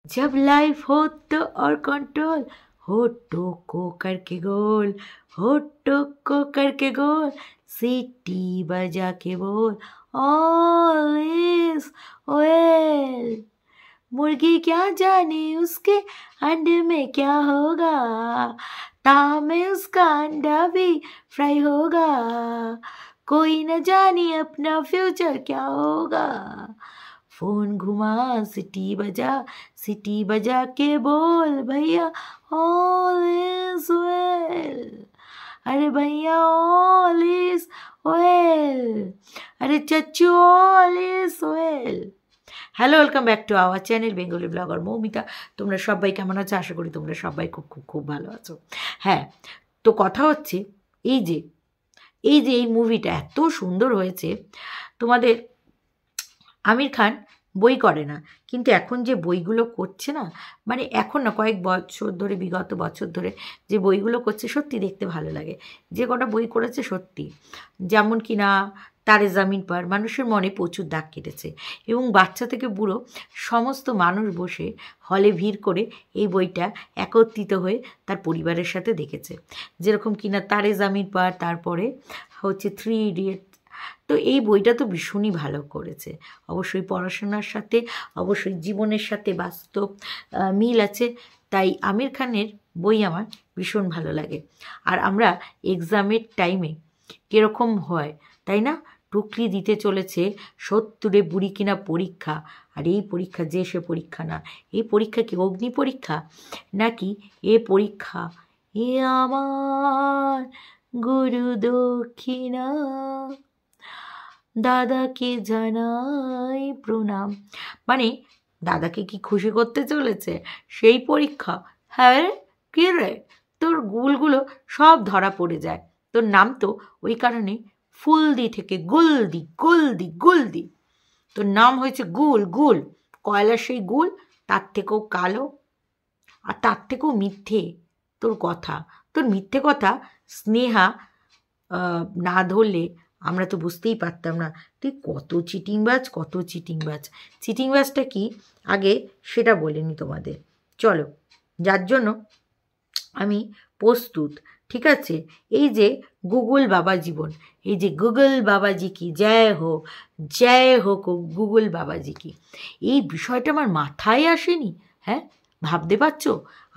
जब लाइफ हो तो और कंट्रोल, होठों को करके गोल, होठों को करके गोल, सीटी बजा के बोल, ऑल इज वेल। मुर्गी क्या जाने उसके अंडे में क्या होगा, ताव में उसका अंडा भी फ्राई होगा। कोई न जाने अपना फ्यूचर क्या होगा। फोन घुमा, सिटी बजा के बोल भैया ऑल इज वेल। अरे भैया ऑल इज वेल, अरे चच्चू all is well. Hello, welcome back to our channel Bengali blogger Moumita. তোমরা সবাই কেমন আছো? আশা করি তোমরা সবাই খুব খুব খুব ভালো আছো। হ্যাঁ, তো কথা হচ্ছে এই যে এই মুভিটা এত সুন্দর হয়েছে। তোমাদের আমির খান বই করে না, কিন্তু এখন যে বইগুলো করছে না, মানে এখন না, কয়েক বছর ধরে, বিগত বছর ধরে যে বইগুলো করছে সত্যি দেখতে ভালো লাগে। যে কটা বই করেছে সত্যি, যেমন কি না তারে জামিন পার, মানুষের মনে প্রচুর দাগ কেটেছে এবং বাচ্চা থেকে বুড়ো সমস্ত মানুষ বসে হলে ভিড় করে এই বইটা একত্রিত হয়ে তার পরিবারের সাথে দেখেছে। যেরকম কিনা তারে জামিন পার, তারপরে হচ্ছে 3 ইডিয়ট। তো এই বইটা তো ভীষণই ভালো করেছে। অবশ্যই পড়াশোনার সাথে, অবশ্যই জীবনের সাথে বাস্তব মিল আছে, তাই আমির খানের বই আমার ভীষণ ভালো লাগে। আর আমরা এক্সামের টাইমে কীরকম হয় তাই না, টুকলি দিতে চলেছে 70 বুড়ি কিনা পরীক্ষা। আর এই পরীক্ষা যে সে পরীক্ষা না, এই পরীক্ষা কি অগ্নি পরীক্ষা নাকি এ পরীক্ষা এ আমার গুরু দক্ষিণা, দাদাকে জানাই প্রণাম। মানে দাদাকে কি খুশি করতে চলেছে সেই পরীক্ষা? হ্যাঁ কে রে, তোর গুলগুলো সব ধরা পড়ে যায়। তোর নাম তো ওই কারণে ফুলদি থেকে গুলদি, গুলদি গুলদি। তোর নাম হয়েছে গুল, গুল কয়লা, সেই গুল তার থেকেও কালো আর তার থেকেও মিথ্যে তোর কথা। তোর মিথ্যে কথা স্নেহা না ধরলে আমরা তো বুঝতেই পারতাম না তুই কত চিটিংবাজ, কত চিটিংবাজ। চিটিংবাজটা কি আগে সেটা বলিনি তোমাদের, চলো, যার জন্য আমি প্রস্তুত। ঠিক আছে, এই যে গুগল বাবা জীবন, এই যে গুগল বাবাজি কি জয় হোক, জয় হোক গুগল বাবাজি কি, এই বিষয়টা আমার মাথায় আসেনি। হ্যাঁ, ভাবতে পারছো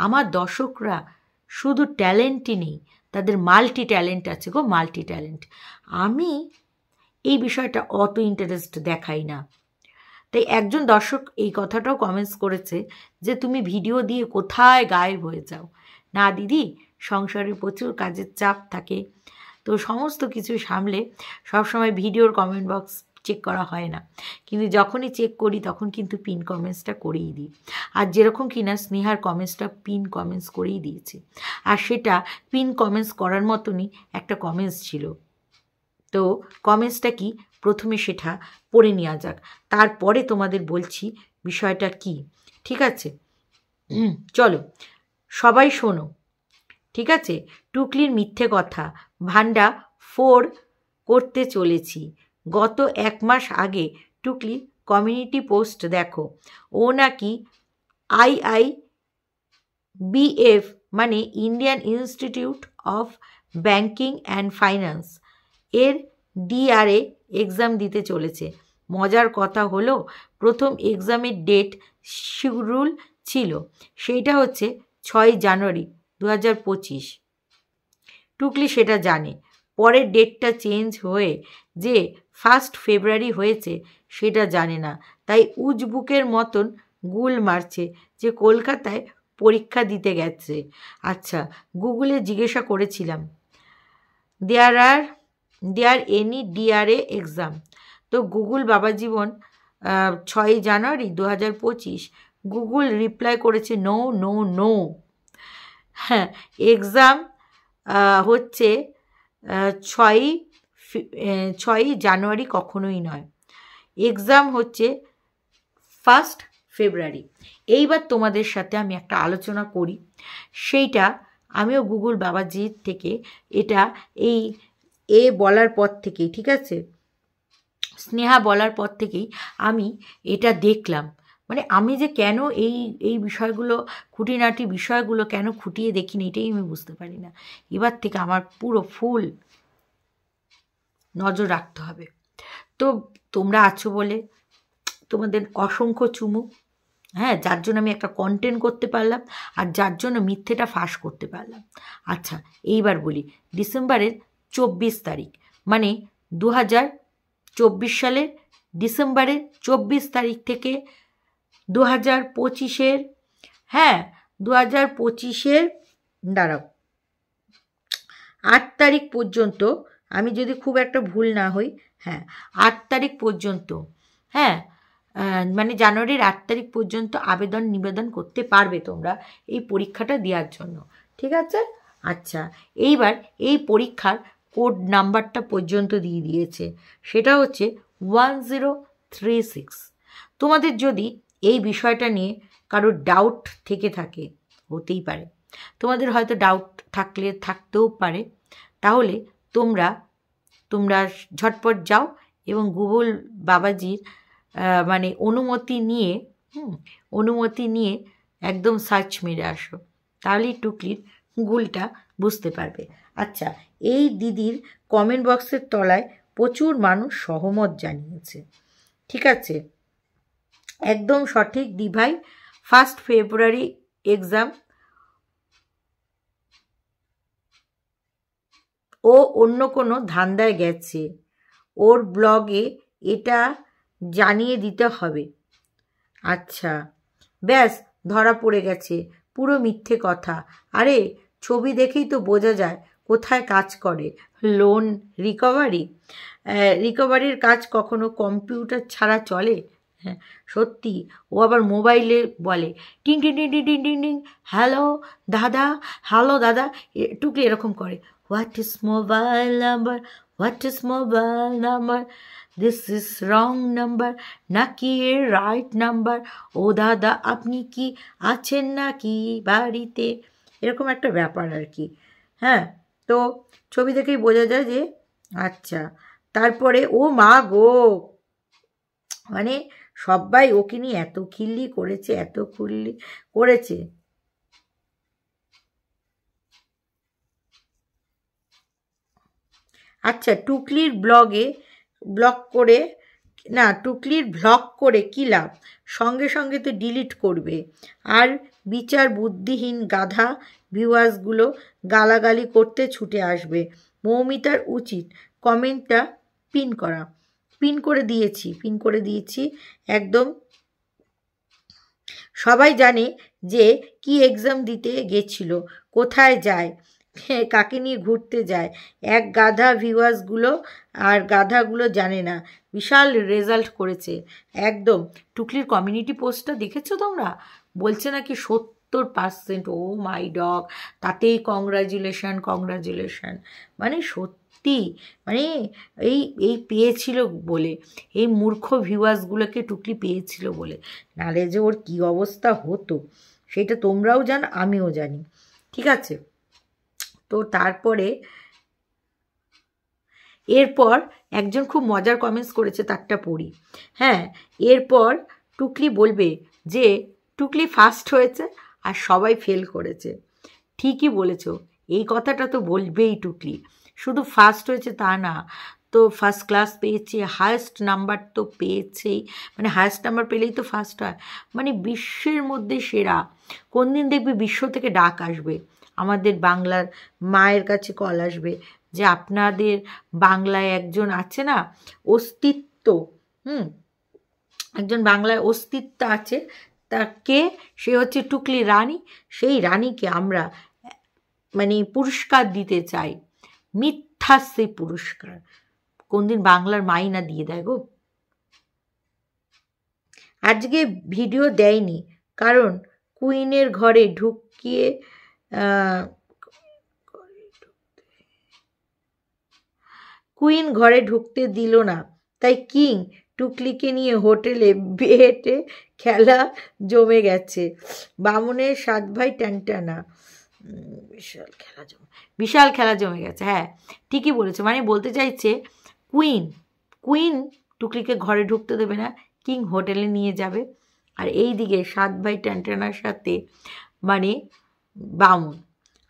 আমার দর্শকরা শুধু ট্যালেন্টই নেই, তাদের মাল্টি ট্যালেন্ট আছে গো, মাল্টি ট্যালেন্ট। আমি এই বিষয়টা অত ইন্টারেস্ট দেখাই না। তাই একজন দর্শক এই কথাটাও কমেন্টস করেছে যে তুমি ভিডিও দিয়ে কোথায় গায়েব হয়ে যাও। না দিদি, সংসারে প্রচুর কাজের চাপ থাকে, তো সমস্ত কিছু সামলে সবসময় ভিডিওর কমেন্ট বক্স চেক করা হয় না, কিন্তু যখনই চেক করি তখন কিন্তু পিন কমেন্টসটা করেই দিই। আর যেরকম কিনা স্নেহার কমেন্টসটা পিন কমেন্টস করেই দিয়েছে, আর সেটা পিন কমেন্টস করার মতনই একটা কমেন্টস ছিল। তো কমেন্টসটা কি প্রথমে সেটা পড়ে নেওয়া যাক, তারপরে তোমাদের বলছি বিষয়টা কি। ঠিক আছে, চলো সবাই শোনো। ঠিক আছে, টুকলির মিথ্যে কথা ভান্ডা 4 করতে চলেছি। গত 1 মাস আগে টুকলি কমিউনিটি পোস্ট দেখো, ও নাকি IIBF মানে Indian institute of banking and finance এর DRA এক্সাম দিতে চলেছে। মজার কথা হলো প্রথম এক্সামের ডেট শিডিউল ছিল, সেইটা হচ্ছে 6 জানুয়ারি 2025। টুকলি সেটা জানে, পরের ডেটটা চেঞ্জ হয়ে যে 1 ফেব্রুয়ারি হয়েছে সেটা জানে না, তাই উজবুকের মতন গুল মারছে যে কলকাতায় পরীক্ষা দিতে গেছে। আচ্ছা, গুগলে জিজ্ঞাসা করেছিলাম দেয়ার এনি DRA এক্সাম, তো গুগল বাবা জীবন 6 জানুয়ারি 2025 গুগল রিপ্লাই করেছে নো নো নো। হ্যাঁ, এক্সাম হচ্ছে 6 জানুয়ারি কখনোই নয়, এক্সাম হচ্ছে 1 ফেব্রুয়ারি। এইবার তোমাদের সাথে আমি একটা আলোচনা করি, সেইটা আমিও গুগল বাবাজির থেকে এটা বলার পর থেকেই, ঠিক আছে, স্নেহা বলার পর থেকেই আমি এটা দেখলাম। মানে আমি যে কেন এই এই বিষয়গুলো, খুঁটিনাটি বিষয়গুলো কেন খুঁটিয়ে দেখিনি, এটাই আমি বুঝতে পারি না। এবার থেকে আমার পুরো ফুল নজর রাখতে হবে। তো তোমরা আছো বলে তোমাদের অসংখ্য চুমু, হ্যাঁ, যার জন্য আমি একটা কন্টেন্ট করতে পারলাম, আর যার জন্য মিথ্যেটা ফাঁস করতে পারলাম। আচ্ছা, এইবার বলি, ডিসেম্বরের 24 তারিখ, মানে 2024 সালের ডিসেম্বরের 24 তারিখ থেকে 2025-এর, হ্যাঁ 2025-এর, দাঁড়াও, 8 তারিখ পর্যন্ত, আমি যদি খুব একটা ভুল না হই, হ্যাঁ 8 তারিখ পর্যন্ত, হ্যাঁ মানে জানুয়ারির 8 তারিখ পর্যন্ত আবেদন নিবেদন করতে পারবে তোমরা এই পরীক্ষাটা দেওয়ার জন্য, ঠিক আছে? আচ্ছা, এইবার এই পরীক্ষার কোড নাম্বারটা পর্যন্ত দিয়ে দিয়েছে, সেটা হচ্ছে 1036। তোমাদের যদি এই বিষয়টা নিয়ে কারোর ডাউট থেকে থাকে, হতেই পারে, তোমাদের হয়তো ডাউট থাকতেও পারে, তাহলে তোমরা ঝটপট যাও এবং গুগল বাবাজির মানে অনুমতি নিয়ে একদম সার্চ মেরে আসো, তাহলেই টুকলির গুলটা বুঝতে পারবে। আচ্ছা, এই দিদির কমেন্ট বক্সের তলায় প্রচুর মানুষ সহমত জানিয়েছে, ঠিক আছে, একদম সঠিক দিভাই। 1 ফেব্রুয়ারি এক্সাম, ও অন্য কোনো ধান্দায় গেছে, ওর ব্লগে এটা জানিয়ে দিতে হবে। আচ্ছা, ব্যাস ধরা পড়ে গেছে, পুরো মিথ্যে কথা। আরে ছবি দেখেই তো বোঝা যায় কোথায় কাজ করে। লোন রিকভারির কাজ কখনো কম্পিউটার ছাড়া চলে? হ্যাঁ সত্যি, ও আবার মোবাইলে বলে টিং টিং টিং টিং টিং টিং টিং, হ্যালো দাদা, টুকলি এরকম করে, what is mobile number, this is wrong number নাকি রাইট নাম্বার, ও দাদা আপনি কি আছেন নাকি বাড়িতে, এরকম একটা ব্যাপার আর কি। হ্যাঁ, তো ছবি দেখেই বোঝা যায় যে, আচ্ছা, তারপরে ও মা গো, মানে সবাই ওকে নিয়ে এত খিল্লি করেছে। আচ্ছা, টুকলির ভ্লগ করে কী লাভ, সঙ্গে সঙ্গে তো ডিলিট করবে, আর বিচার বুদ্ধিহীন গাধা ভিউয়ার্সগুলো গালাগালি করতে ছুটে আসবে। মৌমিতার উচিত কমেন্টটা পিন করে দিয়েছি একদম। সবাই জানে যে কি এক্সাম দিতে গেছিল, কোথায় যায়, কাকে নিয়ে ঘুরতে যায়, এক গাধা ভিউয়ার্সগুলো আর গাধাগুলো জানে না। বিশাল রেজাল্ট করেছে একদম। টুকলির কমিউনিটি পোস্টটা দেখেছো তোমরা? বলছে নাকি 70%, ও মাই ডগ, তাতেই কংগ্রাচুলেশন। মানে সত্যি, মানে এই পেয়েছিল বলে, এই মূর্খ ভিউয়ার্সগুলোকে টুকলি পেয়েছিল বলে, নালে যে ওর কী অবস্থা হতো সেটা তোমরাও জানো, আমিও জানি, ঠিক আছে? তো তারপরে এরপর একজন খুব মজার কমেন্টস করেছে, তারটা পড়ি। হ্যাঁ, এরপর টুকলি বলবে যে টুকলি ফার্স্ট হয়েছে আর সবাই ফেল করেছে। ঠিকই বলেছ, এই কথাটা তো বলবেই টুকলি, শুধু ফার্স্ট হয়েছে তা না, তো ফার্স্ট ক্লাস পেয়েছে, হায়েস্ট নাম্বার তো পেয়েছেই, মানে হায়েস্ট নাম্বার পেলেই তো ফার্স্ট হয়, মানে বিশ্বের মধ্যে সেরা। কোন দিন দেখবে বিশ্ব থেকে ডাক আসবে, আমাদের বাংলার মায়ের কাছে কল আসবে যে আপনাদের বাংলায় একজন আছে না, অস্তিত্ব, একজন বাংলায় অস্তিত্ব আছে, তাকে, সে হচ্ছে টুকলি রানী, সেই রানীকে আমরা মানে পুরস্কার দিতে চাই, মিথ্যা সেই পুরস্কার, কোনদিন বাংলার মাই না দিয়ে দেয় গো। আজকে ভিডিও দেয়নি কারণ কুইনের ঘরে কুইন ঘরে ঢুকতে দিল না, তাই কিং টুকলিকে নিয়ে হোটেলে বেটে খেলা জমে গেছে। বামুনের 7 ভাই টানটানা, বিশাল খেলা জমে গেছে। হ্যাঁ ঠিকই বলেছে, মানে বলতে চাইছে কুইন টুকলিকে ঘরে ঢুকতে দেবে না, কিং হোটেলে নিয়ে যাবে, আর এই দিকে 7 ভাই ট্যানটানার সাথে মানে বামুন।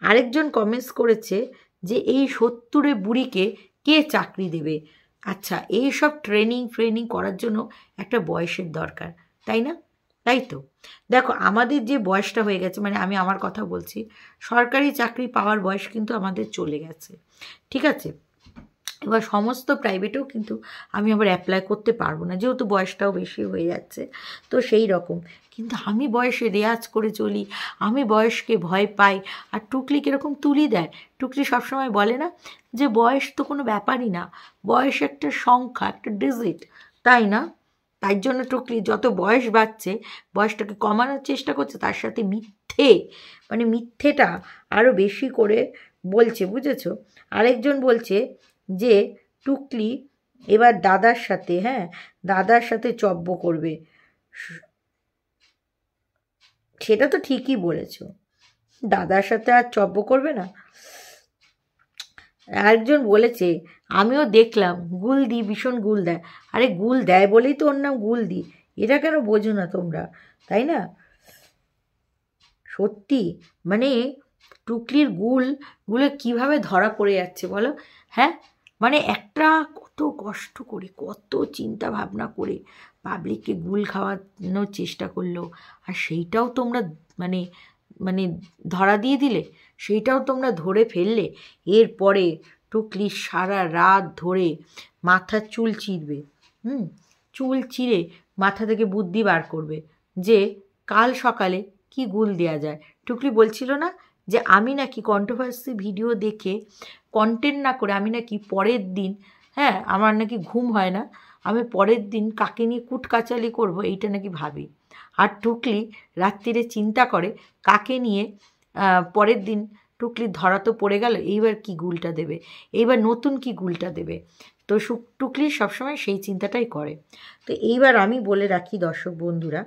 আরেকজন কমেন্টস করেছে যে এই 70 বুড়িকে কে চাকরি দেবে? আচ্ছা, এই সব ট্রেনিং করার জন্য একটা বয়সের দরকার, তাই না? তাই তো দেখো, আমাদের যে বয়সটা হয়ে গেছে, মানে আমি আমার কথা বলছি, সরকারি চাকরি পাওয়ার বয়স কিন্তু আমাদের চলে গেছে, ঠিক আছে? এবার সমস্ত প্রাইভেটেও কিন্তু আমি আবার অ্যাপ্লাই করতে পারবো না, যেহেতু বয়সটাও বেশি হয়ে যাচ্ছে। তো সেই রকম কিন্তু আমি বয়সে রেয়াজ করে চলি, আমি বয়সকে ভয় পাই। আর টুকলি কীরকম তুলি দেয়, টুকলি সবসময় বলে না যে বয়স তো কোনো ব্যাপারই না, বয়স একটা সংখ্যা, একটা ডিজিট, তাই না? তাই জন্য টুকলি যত বয়স বাড়ছে বয়সটাকে কমানোর চেষ্টা করছে, তার সাথে মানে মিথ্যেটা আরও বেশি করে বলছে, বুঝেছো? আরেকজন বলছে যে টুকলি এবার দাদার সাথে চব্য করবে। সেটা তো ঠিকই বলেছ, দাদার সাথে আর চব্য করবে না। আরেকজন বলেছে আমিও দেখলাম গুলদি ভীষণ গুল দেয়। আরে গুল দেয় বলেই তো ওর নাম গুলদি, এটা কেন বোঝো না তোমরা, তাই না? সত্যি মানে টুকলির গুলো কিভাবে ধরা পড়ে যাচ্ছে বলো? হ্যাঁ, মানে একটা কত কষ্ট করে, কত চিন্তা ভাবনা করে পাবলিককে গুল খাওয়ানোর চেষ্টা করলো, আর সেইটাও তোমরা মানে মানে ধরা দিয়ে দিলে, সেইটাও তোমরা ধরে ফেললে। এরপরে টুকলি সারা রাত ধরে মাথার চুল চিরবে, চুল চিরে মাথা থেকে বুদ্ধি বার করবে যে কাল সকালে কি গুল দেওয়া যায়। টুকলি বলছিল না যে আমি নাকি কন্ট্রোভার্সি ভিডিও দেখে কন্টেন্ট না করে আমি নাকি পরের দিন, আমার নাকি ঘুম হয় না, আমি পরের দিন কাকে নিয়ে কুটকাচালি করবো এইটা নাকি ভাবি। আর টুকলি রাত্রিরে চিন্তা করে কাকে নিয়ে পরের দিন টুকলির ধরা তো পড়ে গেল, এইবার কি গুলটা দেবে, এইবার নতুন কি গুলটা দেবে। তো টুকলি সবসময় সেই চিন্তাটাই করে। তো এইবার আমি বলে রাখি দর্শক বন্ধুরা,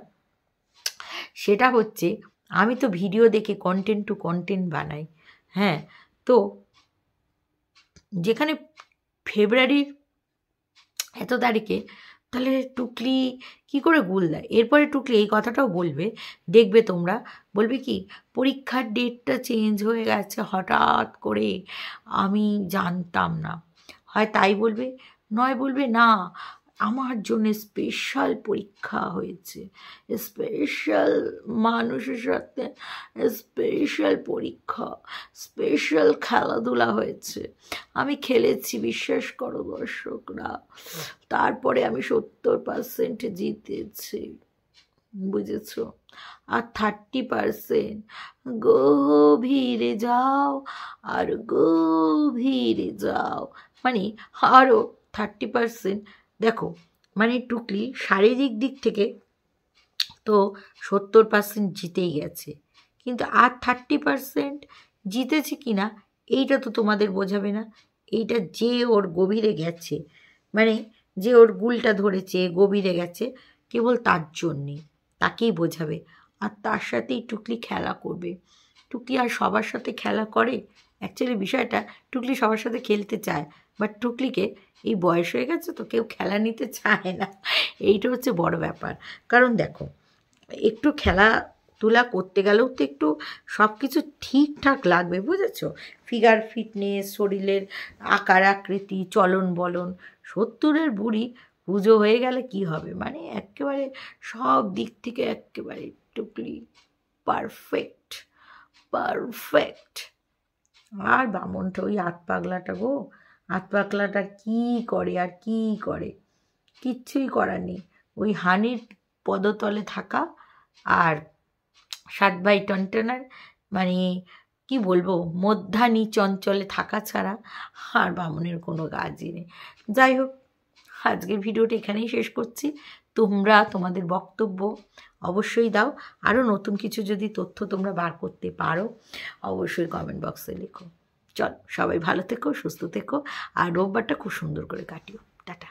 সেটা হচ্ছে আমি তো ভিডিও দেখে কন্টেন্ট টু কন্টেন্ট বানাই। তো যেখানে ফেব্রুয়ারির এত তারিখে তাহলে টুকলি কি করে গুল দেয়? এরপরে টুকলি এই কথাটাও বলবে, দেখবে তোমরা, বলবে কি পরীক্ষার ডেটটা চেঞ্জ হয়ে গেছে হঠাৎ করে, আমি জানতাম না। হয় তাই বলবে, নয় বলবে না আমার জন্য স্পেশাল পরীক্ষা হয়েছে, স্পেশাল মানুষের সাথে স্পেশাল পরীক্ষা, স্পেশাল খেলাধুলা হয়েছে, আমি খেলেছি বিশ্বাস করো দর্শকরা, তারপরে আমি 70% জিতেছি, বুঝেছ? আর 30% গভীরে যাও আর গভীরে যাও, মানে আরও 30%। দেখো মানে টুকলি শারীরিক দিক থেকে তো 70% জিতেই গেছে, কিন্তু আর 30% জিতেছে কি না এইটা তো তোমাদের বোঝাবে না। এইটা যে ওর গভীরে গেছে, মানে যে ওর গুলটা ধরেছে গভীরে গেছে, কেবল তার জন্যে, তাকেই বোঝাবে। আর তার সাথেই টুকলি খেলা করবে। টুকলি আর সবার সাথে খেলা করে? অ্যাকচুয়ালি বিষয়টা টুকলি সবার সাথে খেলতে চায়, বাট টুকলিকে এই বয়স হয়ে গেছে তো কেউ খেলা নিতে চায় না, এইটা হচ্ছে বড় ব্যাপার। কারণ দেখো, একটু খেলাধুলা করতে গেলেও তো একটু সব কিছু ঠিকঠাক লাগবে, বুঝেছো? ফিগার ফিটনেস, শরীরের আকার আকৃতি, চলন বলন। 70-এর বুড়ি পুজো হয়ে গেলে কি হবে, মানে একেবারে সব দিক থেকে একেবারে টুকলি পারফেক্ট। আর বামনটা ওই আতপাগলাটা গো, আতপাগলাটা কি করে আর কি করে, কিচ্ছুই করার নেই। ওই হানির পদতলে থাকা আর 7 ভাই টনটনার মানে কি বলবো, মধ্যাহ্নী চঞ্চলে থাকা ছাড়া আর বামনের কোনো কাজই নেই। যাই হোক, আজকের ভিডিওটা এখানেই শেষ করছি। তোমরা তোমাদের বক্তব্য অবশ্যই দাও, আরও নতুন কিছু যদি তথ্য তোমরা বার করতে পারো অবশ্যই কমেন্ট বক্সে লেখো। চল, সবাই ভালো থেকো, সুস্থ থেকো, আর রোববারটা খুব সুন্দর করে কাটিও। টাটা।